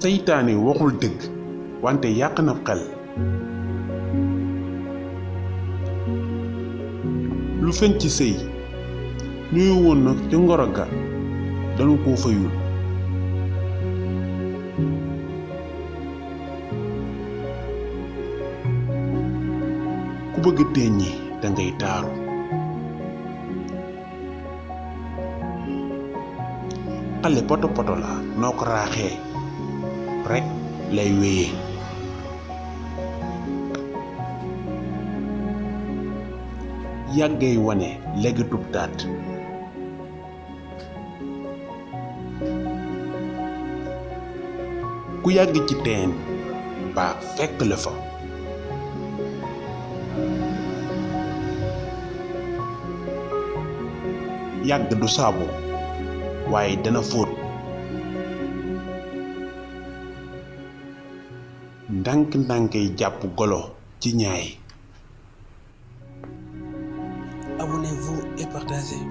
seytaane waxul dëgg wante yàq na xel. lu feeñ ci sëy nuyu woon nag ca ngoro ga dañu koo fayul. ku bëgg teññi dangay taaru. xale poto poto la noo ko raaxee rekk lay wéyee. yàggay wane legetub taat. ku yàgg ci teen ba fekk la fa. yàgg du saabu waaye dana fóot. ndànk-ndànkay jàpp golo ci ñaay. Abonnez-vous et partagez.